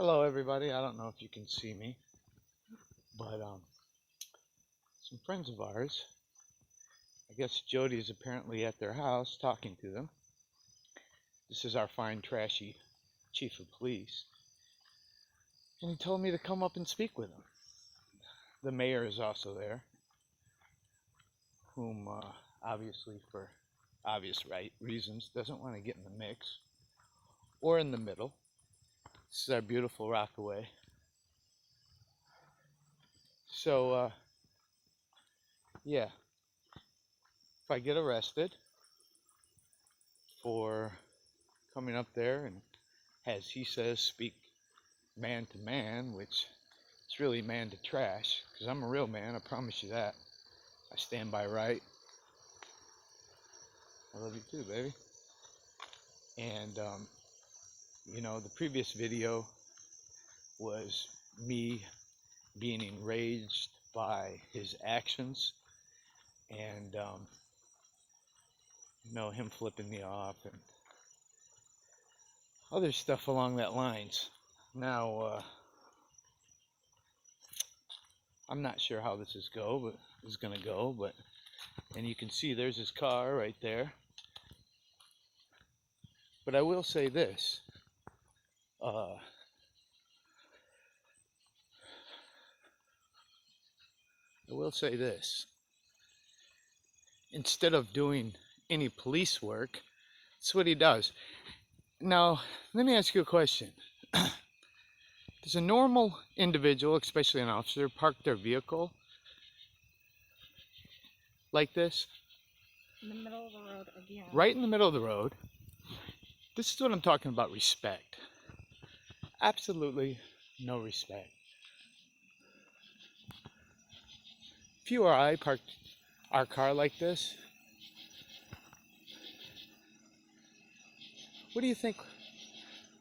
Hello everybody, I don't know if you can see me, but some friends of ours, I guess Jody is apparently at their house talking to them. This is our fine, trashy chief of police, and he told me to come up and speak with him. The mayor is also there, whom obviously for obvious reasons doesn't want to get in the mix or in the middle. This is our beautiful Rockaway. So, yeah, if I get arrested for coming up there and, as he says, speak man to man, which it's really man to trash, because I'm a real man, I promise you that. I stand by right. I love you too, baby. And, you know, the previous video was me being enraged by his actions and, you know, him flipping me off and other stuff along that lines. Now, I'm not sure how this is gonna go, but and you can see there's his car right there. But I will say this. I will say this. Instead of doing any police work, that's what he does. Now, let me ask you a question. Does a normal individual, especially an officer, park their vehicle like this? In the middle of the road again. Right in the middle of the road. This is what I'm talking about, respect. Absolutely no respect. If you or I parked our car like this, what do you think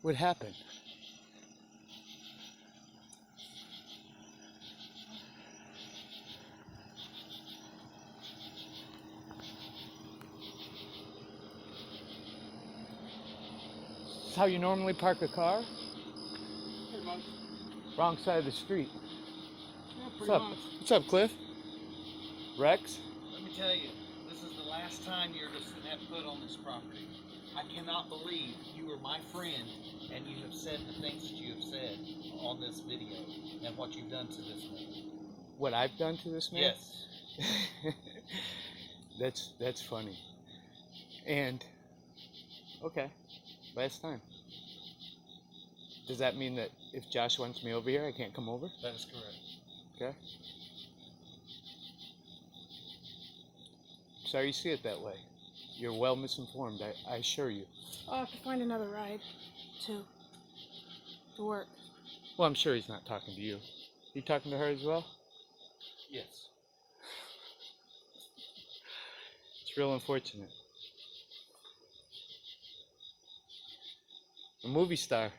would happen? This is how you normally park a car? Pretty much. Wrong side of the street. Yeah, What's up? much. What's up, Cliff? Rex? Let me tell you, this is the last time you're to have foot on this property. I cannot believe you are my friend and you have said the things that you have said on this video and what you've done to this man. What I've done to this man? Yes. That's funny. And okay, last time. Does that mean that if Josh wants me over here, I can't come over? That is correct. Okay. Sorry you see it that way. You're well misinformed, I assure you. I'll have to find another ride to work. Well, I'm sure he's not talking to you. You talking to her as well? Yes. It's real unfortunate. A movie star.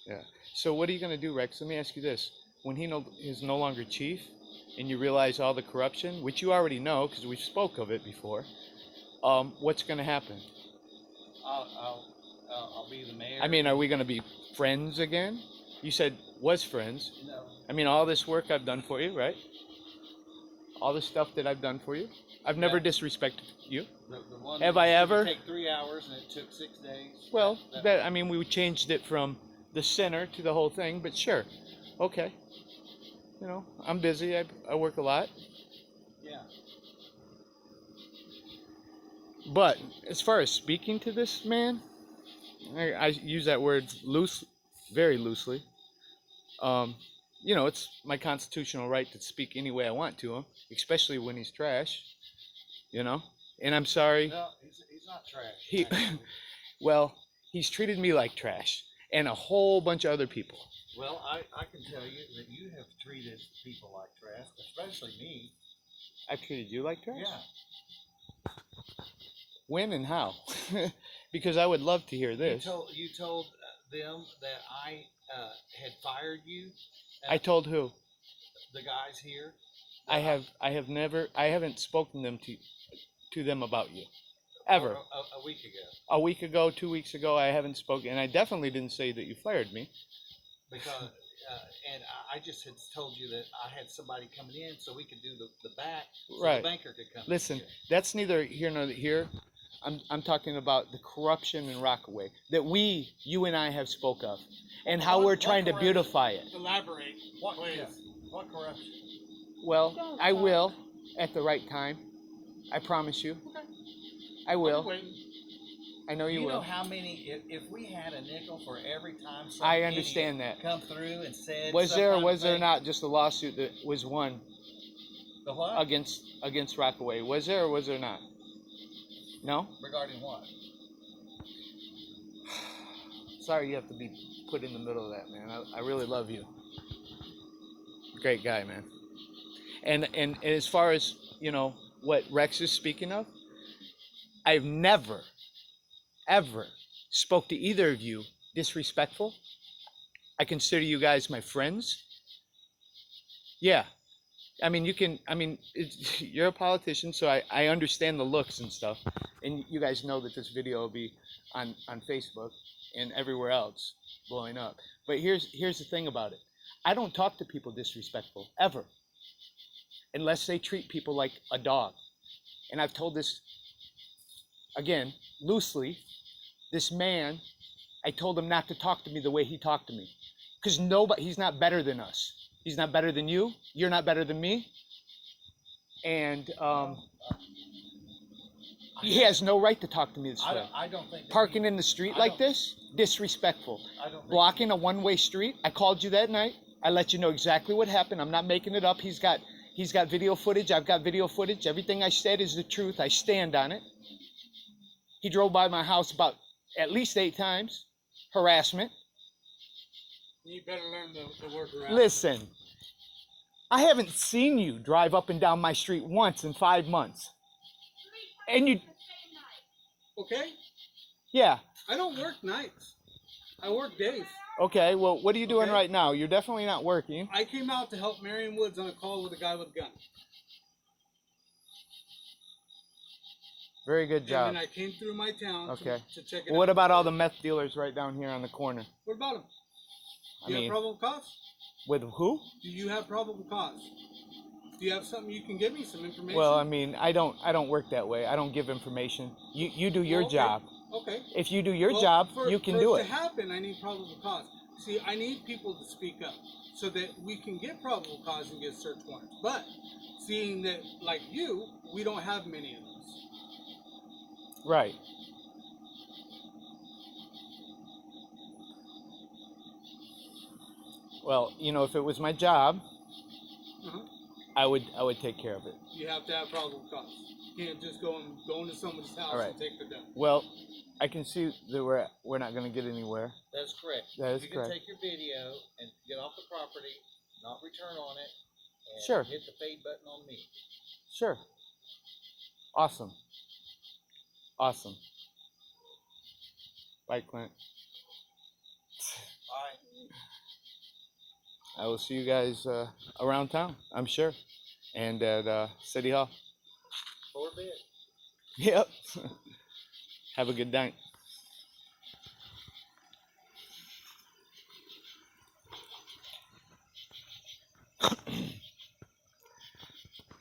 Yeah. So what are you going to do, Rex? Let me ask you this. When he is no longer chief, and you realize all the corruption, which you already know because we spoke of it before, what's going to happen? I'll be the mayor. I mean, are we going to be friends again? You said was friends. No. I mean, all this work I've done for you, right? All the stuff that I've done for you. I've never disrespected you. The one Have I ever? Take 3 hours and it took 6 days. Well, I mean, we changed it from the center to the whole thing, but sure, okay. You know, I'm busy. I work a lot. Yeah. But as far as speaking to this man, I use that word very loosely. You know, it's my constitutional right to speak any way I want to him, especially when he's trash. You know, and I'm sorry. No, he's not trash. Well, he's treated me like trash, and a whole bunch of other people. Well, I can tell you that you have treated people like trash, especially me. I've treated you like trash? Yeah. When and how? Because I would love to hear this. You told them that I had fired you. I told who? The guys here. I haven't spoken to them about you. Ever. A week ago. A week ago, 2 weeks ago, I haven't spoken, and I definitely didn't say that you fired me. Because, and I just had told you that I had somebody coming in so we could do the back, so Right. the banker could come Listen, in here. that's neither here nor here. I'm talking about the corruption in Rockaway that you and I have spoke of, and how we're trying to beautify it. Elaborate, What, please. yeah, what corruption? Well, Don't I talk. will at the right time. I promise you. Okay. I will. I'm waiting. I know you You know will. how many? If we had a nickel for every time some I understand idiot that. come through and said, Was some there or kind of was there thing- not just a lawsuit that was won the what against Rockaway? Was there or was there not? No? regarding what? Sorry you have to be put in the middle of that, man. I really love you. Great guy, man. And as far as, what Rex is speaking of, I've never, ever spoke to either of you disrespectful. I consider you guys my friends. Yeah. I mean, you're a politician, so I understand the looks and stuff. And you guys know that this video will be on Facebook and everywhere else blowing up. But here's the thing about it. I don't talk to people disrespectful, ever. Unless they treat people like a dog. And I've told this, again, loosely. This man, I told him not to talk to me the way he talked to me. Because he's not better than us. He's not better than you. You're not better than me. And he has no right to talk to me this way. I don't think that Parking in the street like this, disrespectful. I don't think Blocking a one-way street. I called you that night. I let you know exactly what happened. I'm not making it up. He's got video footage. I've got video footage. Everything I said is the truth. I stand on it. He drove by my house about at least 8 times. Harassment. You better learn the word harassment. Listen, I haven't seen you drive up and down my street once in 5 months. And you, Okay? yeah, I don't work nights. I work days. okay, well, what are you doing Okay. right now? You're definitely not working. I came out to help Marion Woods on a call with a guy with a gun. Very good job. And then I came through my town Okay. to check it Well, what out. about all the meth dealers right down here on the corner? What about them? I Do you mean, have probable cause? with who? Do you have probable cause? Do you have something you can give me, some information? Well, I mean, I don't work that way. I don't give information. You do your Well, okay. job. Okay. If you do your Well, job, for you can it do to it. happen, I need probable cause. See, I need people to speak up so that we can get probable cause and get search warrants. But seeing that, like you, we don't have many of those. Right. Well, if it was my job, Uh-huh. I would take care of it. You have to have probable cause. You can't just go into someone's house All right. and take their gun. Well, I can see that we're not going to get anywhere. That's correct. That is you correct. can take your video and get off the property, not return on it, and Sure. hit the fade button on me. Sure. Awesome. Awesome. Bye, Clint. All right. I will see you guys around town, I'm sure, and at City Hall. For a bit. Yep. Have a good night.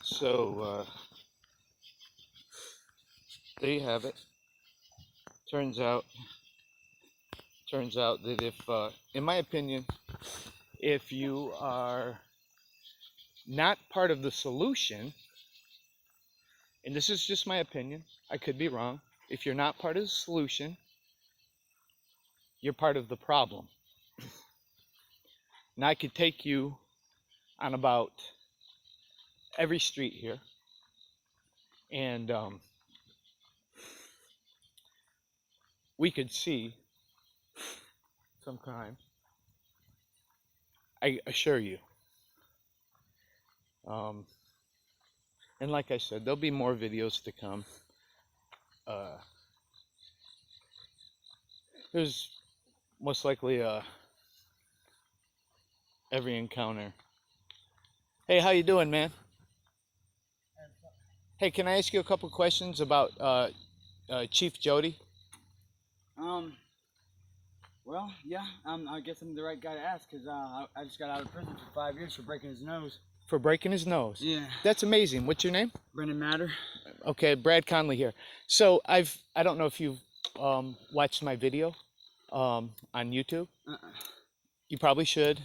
So, there you have it. Turns out that if, in my opinion, if you are not part of the solution, and this is just my opinion, I could be wrong. If you're not part of the solution, you're part of the problem. And I could take you on about every street here, and we could see some crime. I assure you. And like I said, there'll be more videos to come. There's most likely every encounter. Hey, how you doing, man? Hey, can I ask you a couple questions about Chief Jody? Well, yeah, I guess I'm the right guy to ask, because I just got out of prison for 5 years for breaking his nose. For breaking his nose? Yeah. That's amazing. What's your name? Brendan Matter. Okay, Brad Conley here. So I don't know if you've watched my video on YouTube. You probably should.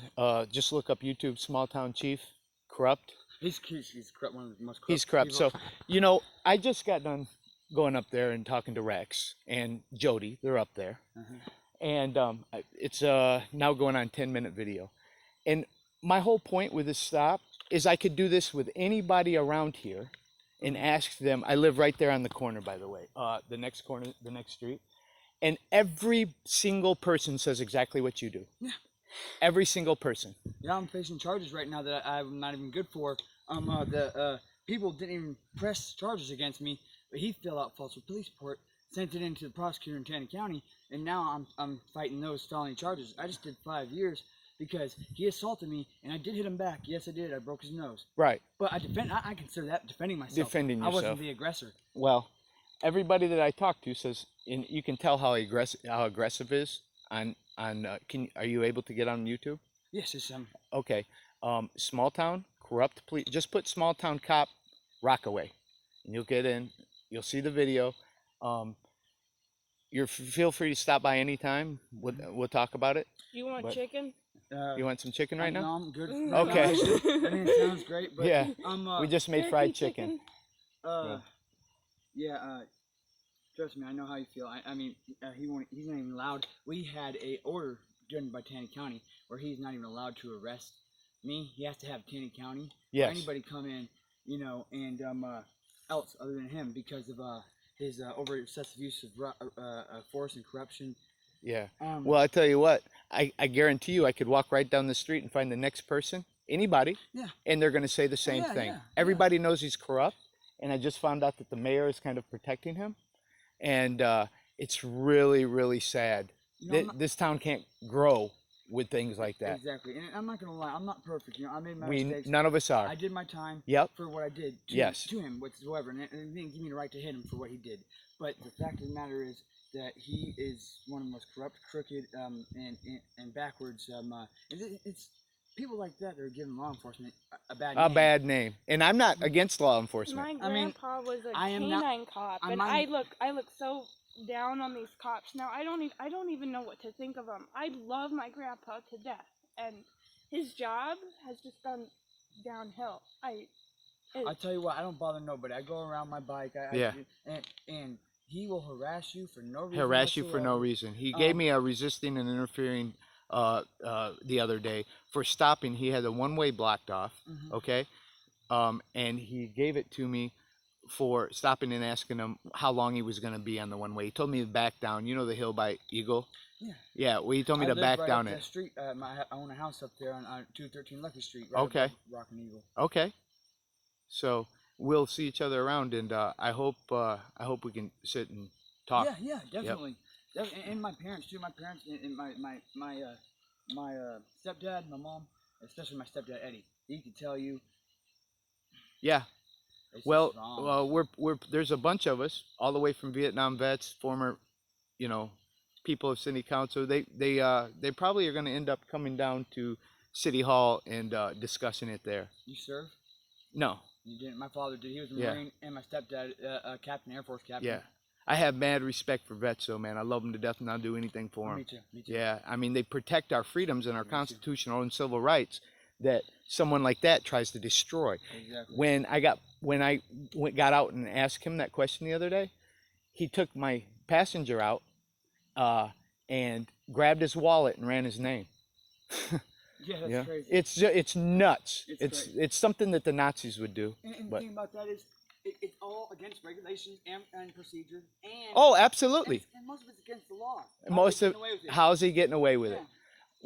Just look up YouTube, Small Town Chief, Corrupt. He's corrupt, one of the most corrupt. He's corrupt. people. So, you know, I just got done going up there and talking to Rex and Jody. They're up there. And it's now going on 10-minute video. And my whole point with this stop is I could do this with anybody around here and ask them. I live right there on the corner, by the way, the next corner, the next street. And every single person says exactly what you do. Yeah. Every single person. Yeah, I'm facing charges right now that I'm not even good for. The people didn't even press charges against me, but he filled out false police report, sent it in to the prosecutor in Taney County, and now I'm fighting those felony charges. I just did 5 years because he assaulted me, and I did hit him back. Yes, I did. I broke his nose. Right. But I consider that defending myself. Defending yourself. I wasn't the aggressor. Well, everybody that I talk to says, and you can tell how aggressive is on are you able to get on YouTube? Yes, it's Okay. Small town corrupt police. Just put small town cop Rockaway, and you'll get in. You'll see the video. Feel free to stop by anytime. We'll talk about it. You want But- chicken? You want some chicken right now? No, I'm good. Okay. I mean, it sounds great, but Yeah. I'm We just made Turkey fried chicken. Trust me, I know how you feel. I mean, he's not even allowed. We had a order given by Taney County where he's not even allowed to arrest me. He has to have Taney County or Yes. anybody come in, you know, and else other than him because of his over excessive use of force and corruption. Yeah. Well, I tell you what, I guarantee you I could walk right down the street and find the next person, anybody, Yeah. and they're going to say the same yeah, thing. yeah, Everybody knows he's corrupt, and I just found out that the mayor is kind of protecting him, and it's really, really sad. You know, This town can't grow with things like that. Exactly, and I'm not gonna lie, I'm not perfect. You know, I made my mistakes. None of us are. I did my time Yep. for what I did to him whatsoever, and it didn't give me the right to hit him for what he did. But the fact of the matter is that he is one of the most corrupt, crooked, and backwards. It's people like that are giving law enforcement a bad name. A bad name. And I'm not against law enforcement. My grandpa was a I am not- canine cop, and I look so down on these cops now. I don't even know what to think of them. I love my grandpa to death, and his job has just gone downhill. I tell you what, I don't bother nobody. I go around my bike. And he will harass you for no reason. Harass you for no whatsoever. reason. He gave me a resisting and interfering the other day for stopping. He had a one-way blocked off, okay? And he gave it to me for stopping and asking him how long he was going to be on the one-way. He told me to back down. You know the hill by Eagle? Yeah. Yeah, well, he told me to live back right down up it. that street. I own a house up there on 213 Lucky Street. Right Okay. above Rock and Eagle. Okay. So we'll see each other around, and I hope we can sit and talk. Yeah, definitely. And my parents too. My parents and my stepdad, my mom, especially my stepdad Eddie. He could tell you. Yeah. it's Well, just wrong. we're there's a bunch of us all the way from Vietnam vets, former, people of city council. They probably are going to end up coming down to City Hall and discussing it there. You serve? No. You didn't. My father did. He was a Yeah. Marine, and my stepdad, captain, Air Force captain. Yeah. I have mad respect for vets, though, man. I love them to death, and I'll do anything for them. Me too. Me too. Yeah, I mean, they protect our freedoms and our Me too. constitutional and civil rights that someone like that tries to destroy. Exactly. When I got out and asked him that question the other day, he took my passenger out and grabbed his wallet and ran his name. Yeah, that's crazy. It's nuts. It's crazy. It's something that the Nazis would do. And the but- thing about that is, it's all against regulations and procedures. And Oh, absolutely. and most of it's against the law. Most of Getting away with it. how's he getting away with Yeah.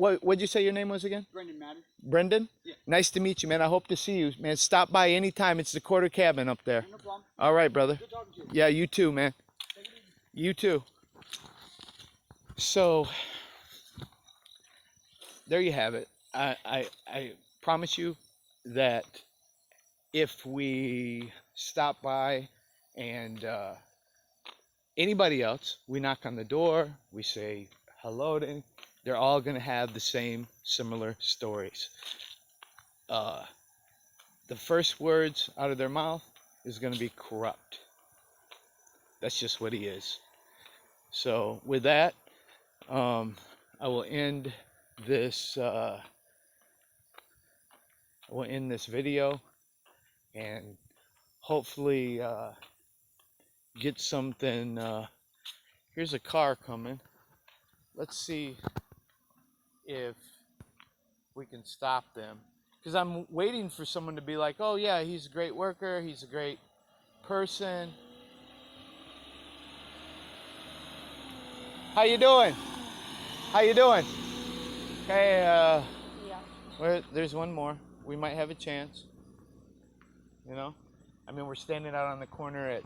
it? What'd you say your name was again? Brendan Matter. Brendan? Yeah. Nice to meet you, man. I hope to see you, man. Stop by anytime. It's the quarter cabin up there. No problem. All right, brother. Good talking to you. Yeah, you too, man. Take it easy. You too. So there you have it. I promise you that if we stop by and anybody else, we knock on the door, we say hello to, they're all going to have the same similar stories. The first words out of their mouth is going to be corrupt. That's just what he is. So with that, I will end this video and hopefully get something. Here's a car coming. Let's see if we can stop them, because I'm waiting for someone to be like, oh yeah, he's a great worker, he's a great person. How you doing? How you doing? Okay, Yeah. there's one more. We might have a chance. You know? I mean, we're standing out on the corner at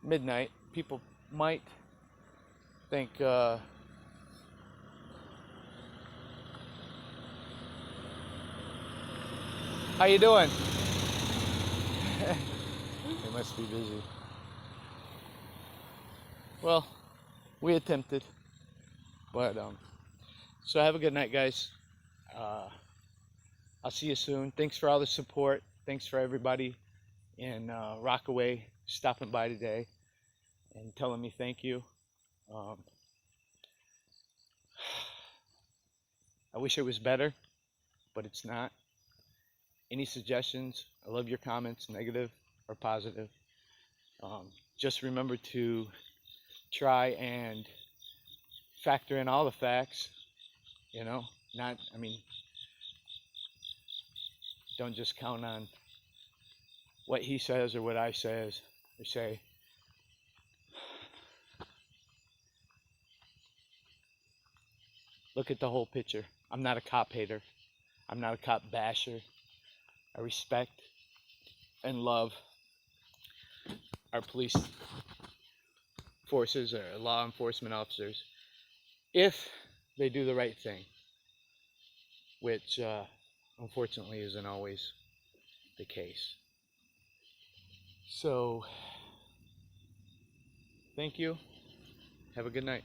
midnight. People might think, how you doing? They must be busy. Well, we attempted. But, so have a good night, guys. I'll see you soon. Thanks for all the support. Thanks for everybody in Rockaway stopping by today and telling me thank you. I wish it was better, but it's not. Any suggestions? I love your comments, negative or positive. Just remember to try and factor in all the facts, you know, don't just count on what he says or what I says or say. Look at the whole picture. I'm not a cop hater. I'm not a cop basher. I respect and love our police forces or law enforcement officers if they do the right thing, which unfortunately isn't always the case. So, thank you. Have a good night.